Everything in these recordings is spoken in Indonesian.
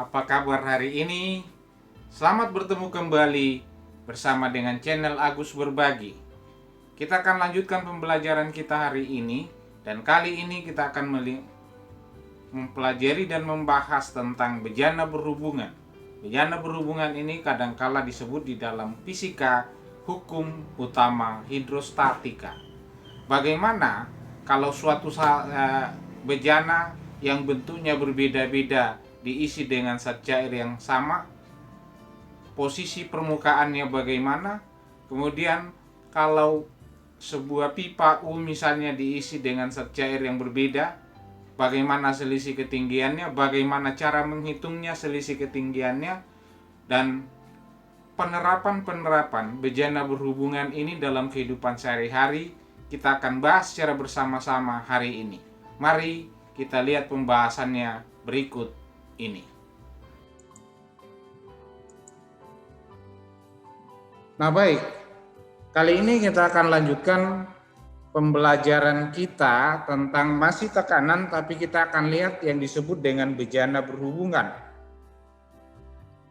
Apa kabar hari ini? Selamat bertemu kembali bersama dengan channel Agus Berbagi. Kita akan lanjutkan pembelajaran kita hari ini, dan kali ini kita akan mempelajari dan membahas tentang bejana berhubungan. Bejana berhubungan ini kadangkala disebut di dalam fisika hukum utama hidrostatika. Bagaimana kalau suatu bejana yang bentuknya berbeda-beda diisi dengan zat cair yang sama, posisi permukaannya bagaimana? Kemudian kalau sebuah pipa U misalnya diisi dengan zat cair yang berbeda, bagaimana selisih ketinggiannya, bagaimana cara menghitungnya selisih ketinggiannya, dan penerapan bejana berhubungan ini dalam kehidupan sehari-hari kita akan bahas secara bersama-sama hari ini. Mari kita lihat pembahasannya berikut ini. Nah baik, kali ini kita akan lanjutkan pembelajaran kita tentang masih tekanan, tapi kita akan lihat yang disebut dengan bejana berhubungan.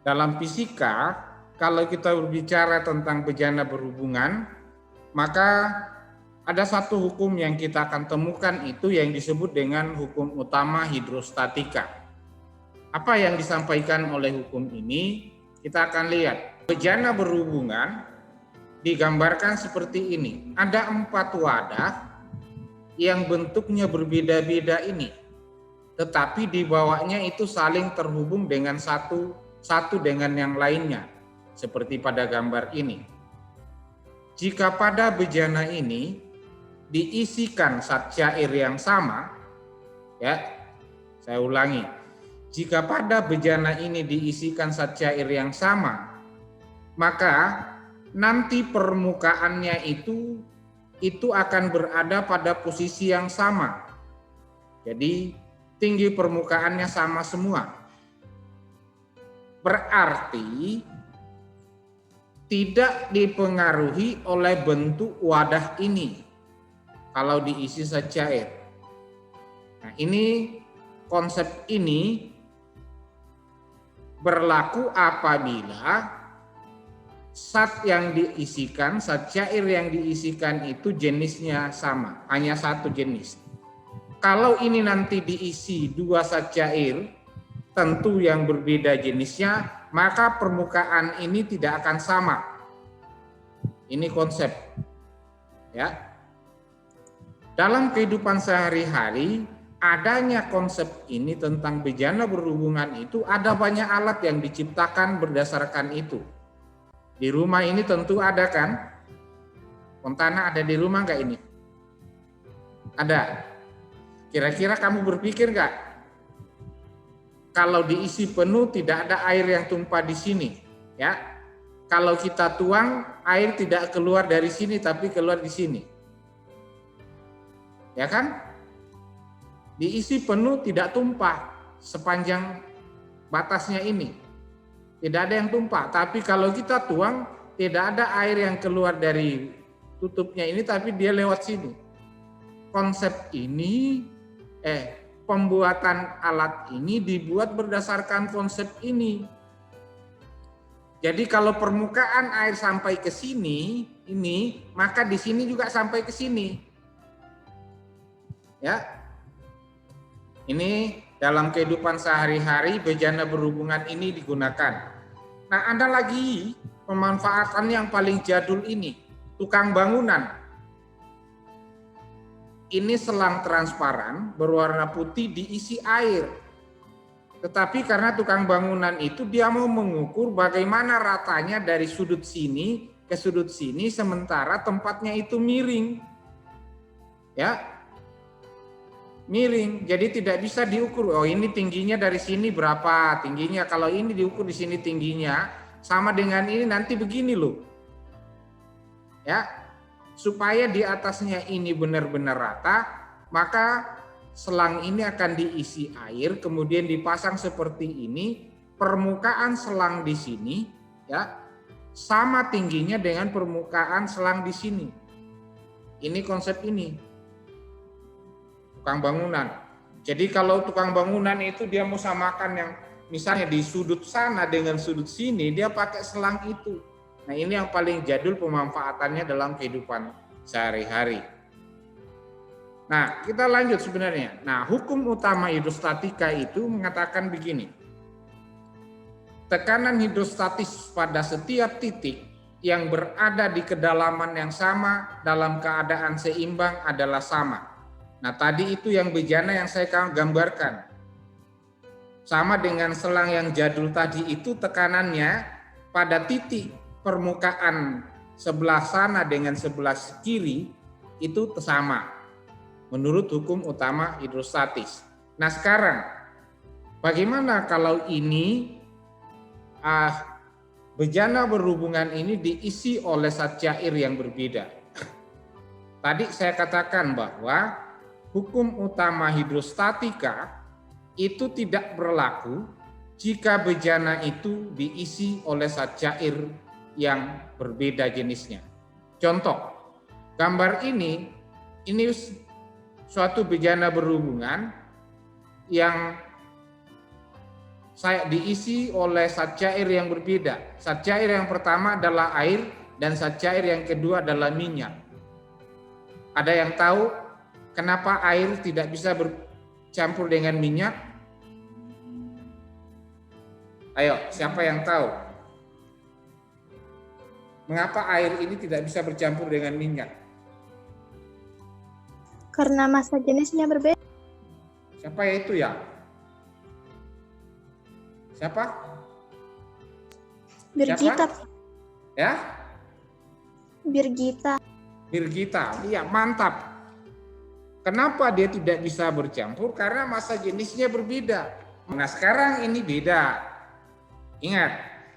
Dalam fisika, kalau kita berbicara tentang bejana berhubungan, maka ada satu hukum yang kita akan temukan, itu yang disebut dengan hukum utama hidrostatika. Apa yang disampaikan oleh hukum ini? Kita akan lihat. Bejana berhubungan digambarkan seperti ini. Ada 4 wadah yang bentuknya berbeda-beda ini, tetapi di bawahnya itu saling terhubung dengan satu dengan yang lainnya, seperti pada gambar ini. Jika pada bejana ini diisikan zat cair yang sama, ya, saya ulangi, jika pada bejana ini diisikan zat cair yang sama, maka nanti permukaannya itu akan berada pada posisi yang sama. Jadi tinggi permukaannya sama semua. Berarti tidak dipengaruhi oleh bentuk wadah ini kalau diisi zat cair. Nah, ini konsep ini berlaku apabila zat yang diisikan, zat cair yang diisikan itu jenisnya sama, hanya satu jenis. Kalau ini nanti diisi 2 zat cair, tentu yang berbeda jenisnya, maka permukaan ini tidak akan sama. Ini konsep. Ya. Dalam kehidupan sehari-hari, adanya konsep ini tentang bejana berhubungan itu, ada banyak alat yang diciptakan berdasarkan itu. Di rumah ini tentu ada kan? Fontana ada di rumah nggak ini? Ada. Kira-kira kamu berpikir nggak? Kalau diisi penuh tidak ada air yang tumpah di sini, ya. Kalau kita tuang, air tidak keluar dari sini tapi keluar di sini. Ya kan? Diisi penuh tidak tumpah sepanjang batasnya ini. Tidak ada yang tumpah, tapi kalau kita tuang tidak ada air yang keluar dari tutupnya ini tapi dia lewat sini. Konsep ini pembuatan alat ini dibuat berdasarkan konsep ini. Jadi kalau permukaan air sampai ke sini, maka di sini juga sampai ke sini. Ya. Ini dalam kehidupan sehari-hari bejana berhubungan ini digunakan. Nah, ada lagi pemanfaatan yang paling jadul ini, tukang bangunan. Ini selang transparan berwarna putih diisi air. Tetapi karena tukang bangunan itu dia mau mengukur bagaimana ratanya dari sudut sini ke sudut sini sementara tempatnya itu miring. Ya. Miring, jadi tidak bisa diukur. Oh, ini tingginya dari sini berapa tingginya. Kalau ini diukur di sini tingginya sama dengan ini nanti begini loh. Ya, supaya di atasnya ini benar-benar rata, maka selang ini akan diisi air, kemudian dipasang seperti ini. Permukaan selang di sini, ya, sama tingginya dengan permukaan selang di sini. Ini konsep ini. Tukang bangunan. Jadi kalau tukang bangunan itu dia mau samakan yang misalnya di sudut sana dengan sudut sini, dia pakai selang itu. Nah, ini yang paling jadul pemanfaatannya dalam kehidupan sehari-hari. Nah, kita lanjut sebenarnya. Nah, hukum utama hidrostatika itu mengatakan begini. Tekanan hidrostatis pada setiap titik yang berada di kedalaman yang sama dalam keadaan seimbang adalah sama. Nah, tadi itu yang bejana yang saya gambarkan. Sama dengan selang yang jadul tadi itu, tekanannya pada titik permukaan sebelah sana dengan sebelah kiri itu sama menurut hukum utama hidrostatis. Nah, sekarang bagaimana kalau ini bejana berhubungan ini diisi oleh zat cair yang berbeda? Tadi saya katakan bahwa hukum utama hidrostatika itu tidak berlaku jika bejana itu diisi oleh zat cair yang berbeda jenisnya. Contoh, gambar ini suatu bejana berhubungan yang saya diisi oleh zat cair yang berbeda. Zat cair yang pertama adalah air dan zat cair yang kedua adalah minyak. Ada yang tahu kenapa air tidak bisa bercampur dengan minyak? Ayo, siapa yang tahu? Mengapa air ini tidak bisa bercampur dengan minyak? Karena massa jenisnya berbeda. Siapa itu ya? Siapa? Birgita. Siapa? Ya? Birgita. Birgita, iya mantap. Kenapa dia tidak bisa bercampur? Karena massa jenisnya berbeda. Nah, sekarang ini beda. Ingat,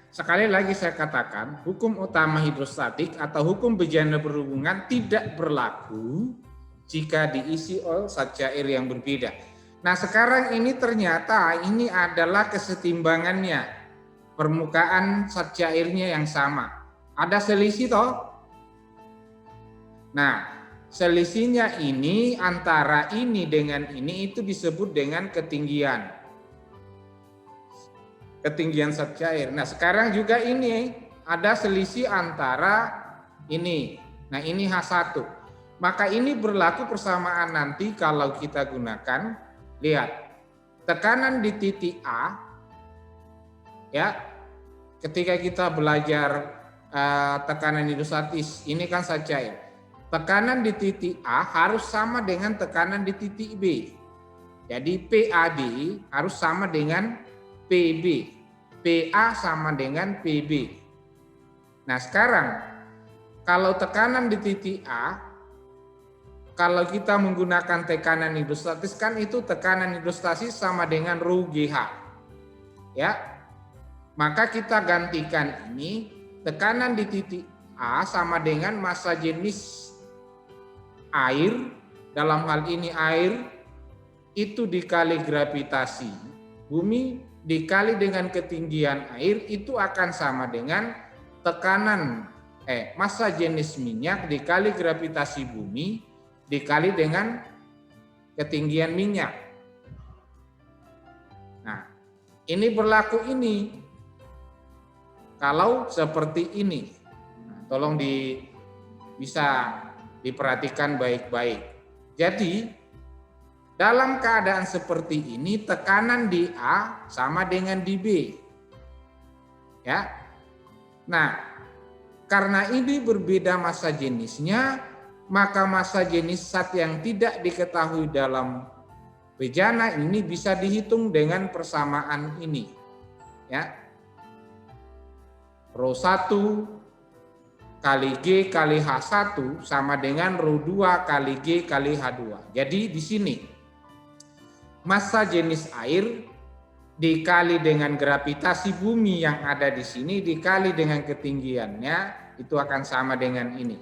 sekali lagi saya katakan, hukum utama hidrostatik atau hukum bejana berhubungan tidak berlaku jika diisi oleh zat cair yang berbeda. Nah, sekarang ini ternyata ini adalah kesetimbangannya, permukaan zat cairnya yang sama. Ada selisih toh? Nah, selisihnya ini antara ini dengan ini itu disebut dengan ketinggian zat cair. Nah, sekarang juga ini ada selisih antara ini. Nah, ini H1. Maka ini berlaku persamaan nanti kalau kita gunakan, lihat, tekanan di titik A, ya, ketika kita belajar tekanan hidrostatis, ini kan zat cair. Tekanan di titik A harus sama dengan tekanan di titik B. Jadi PAB harus sama dengan PB. PA sama dengan PB. Nah, sekarang kalau tekanan di titik A, kalau kita menggunakan tekanan hidrostatis kan itu tekanan hidrostatis sama dengan rho GH. Ya. Maka kita gantikan ini tekanan di titik A sama dengan massa jenis air, dalam hal ini air, itu dikali gravitasi bumi dikali dengan ketinggian air itu akan sama dengan tekanan massa jenis minyak dikali gravitasi bumi dikali dengan ketinggian minyak. Nah, ini berlaku ini kalau seperti ini. Nah, tolong bisa diperhatikan baik-baik. Jadi dalam keadaan seperti ini tekanan di A sama dengan di B. Ya. Nah, karena ini berbeda massa jenisnya, maka massa jenis zat yang tidak diketahui dalam bejana ini bisa dihitung dengan persamaan ini. Ya. Rho 1 kali G kali H1 sama dengan rho 2 kali G kali H2. Jadi di sini massa jenis air dikali dengan gravitasi bumi yang ada di sini dikali dengan ketinggiannya itu akan sama dengan ini.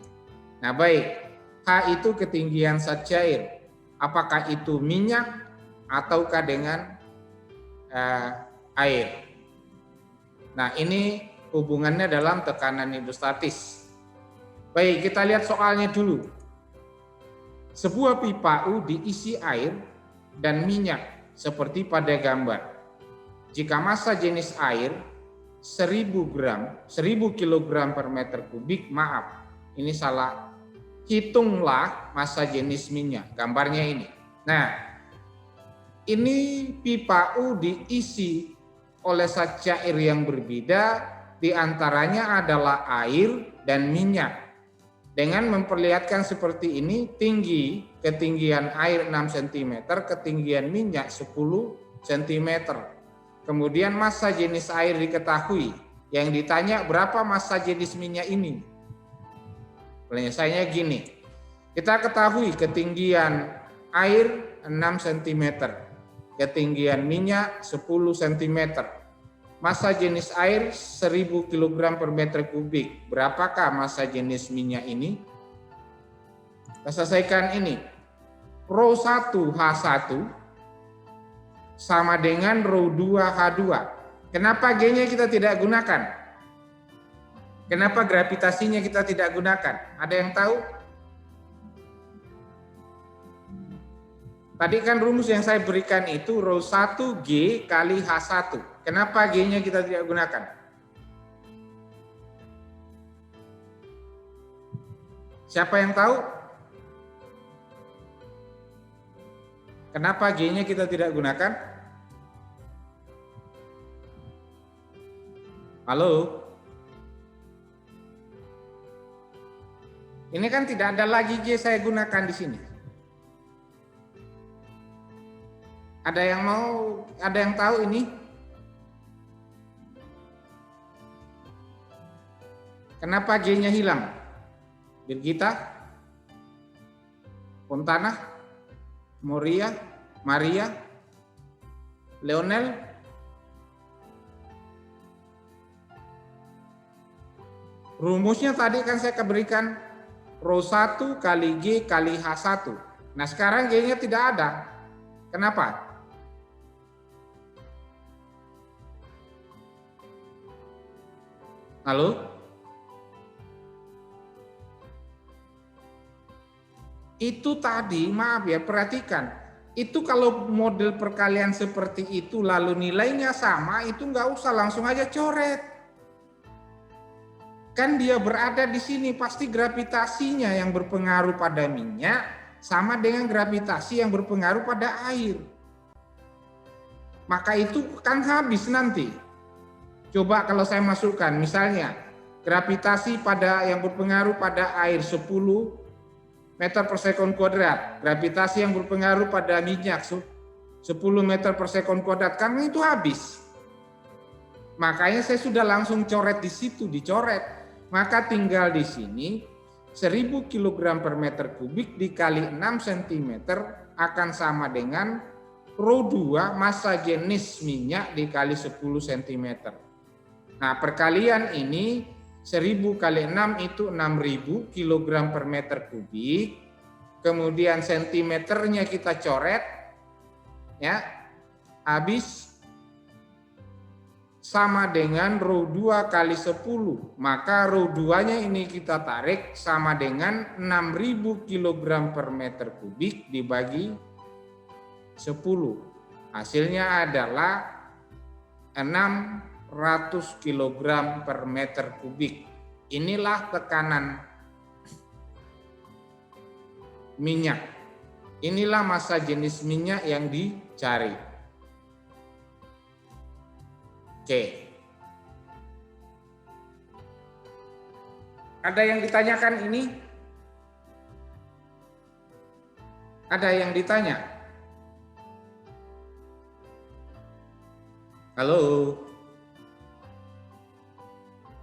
Nah, baik, H itu ketinggian zat cair. Apakah itu minyak ataukah dengan air? Nah, ini hubungannya dalam tekanan hidrostatis. Baik, kita lihat soalnya dulu. Sebuah pipa U diisi air dan minyak seperti pada gambar. jika massa jenis air 1000 kilogram per meter kubik, maaf, ini salah. Hitunglah massa jenis minyak, gambarnya ini. Nah, ini pipa U diisi oleh zat cair yang berbeda, diantaranya adalah air dan minyak. Dengan memperlihatkan seperti ini, ketinggian air 6 cm, ketinggian minyak 10 cm. Kemudian massa jenis air diketahui. Yang ditanya berapa massa jenis minyak ini? Penyelesaiannya gini. Kita ketahui ketinggian air 6 cm, ketinggian minyak 10 cm. Massa jenis air 1000 kg per meter kubik. Berapakah massa jenis minyak ini? Kita selesaikan ini. Rho 1 H1 sama dengan Rho 2 H2. Kenapa G-nya kita tidak gunakan? Kenapa gravitasinya kita tidak gunakan? Ada yang tahu? Tadi kan rumus yang saya berikan itu Rho 1 G kali H1. Kenapa G-nya kita tidak gunakan? Siapa yang tahu? Kenapa G-nya kita tidak gunakan? Halo? Ini kan tidak ada lagi G saya gunakan di sini. Ada yang tahu ini? Kenapa G-nya hilang? Birgita? Fontana? Maria? Leonel? Rumusnya tadi kan saya berikan Rho 1 kali G kali H1. Nah sekarang G-nya tidak ada. Kenapa? Halo? Itu tadi, maaf ya, perhatikan. Itu kalau model perkalian seperti itu lalu nilainya sama, itu nggak usah langsung aja coret. Kan dia berada di sini, pasti gravitasinya yang berpengaruh pada minyak sama dengan gravitasi yang berpengaruh pada air. Maka itu kan habis nanti. Coba kalau saya masukkan, misalnya gravitasi yang berpengaruh pada air 10 meter per sekon kuadrat, gravitasi yang berpengaruh pada minyak 10 meter per sekon kuadrat, kan itu habis. Makanya saya sudah langsung coret di situ, dicoret. Maka tinggal di sini 1000 kg per meter kubik dikali 6 cm akan sama dengan Rho 2 massa jenis minyak dikali 10 cm. Nah, perkalian ini 1000 kali 6 itu 6000 kg per meter kubik. Kemudian sentimeternya kita coret. Ya. Habis sama dengan Rho 2 kali 10. Maka Rho 2-nya ini kita tarik sama dengan 6000 kg per meter kubik dibagi 10. Hasilnya adalah 600 kg per meter kubik. Inilah tekanan minyak. Inilah massa jenis minyak yang dicari. Oke. Ada yang ditanyakan ini? Ada yang ditanya? Halo?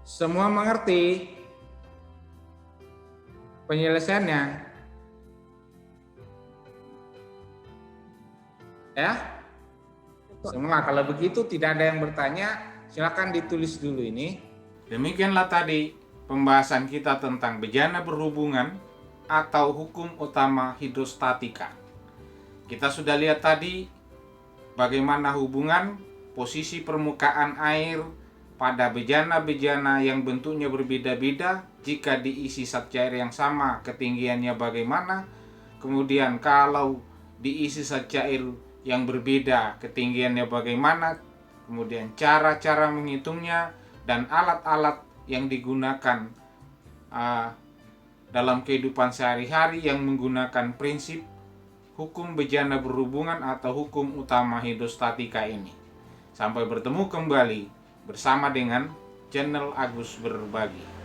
Semua mengerti penyelesaiannya? Ya? Semua, kalau begitu tidak ada yang bertanya, silakan ditulis dulu ini. Demikianlah tadi pembahasan kita tentang bejana berhubungan atau hukum utama hidrostatika. Kita sudah lihat tadi bagaimana hubungan posisi permukaan air pada bejana-bejana yang bentuknya berbeda-beda jika diisi zat cair yang sama, ketinggiannya bagaimana. Kemudian kalau diisi zat cair yang berbeda, ketinggiannya bagaimana, kemudian cara-cara menghitungnya, dan alat-alat yang digunakan dalam kehidupan sehari-hari yang menggunakan prinsip hukum bejana berhubungan atau hukum utama hidrostatika ini. Sampai bertemu kembali bersama dengan channel Agus Berbagi.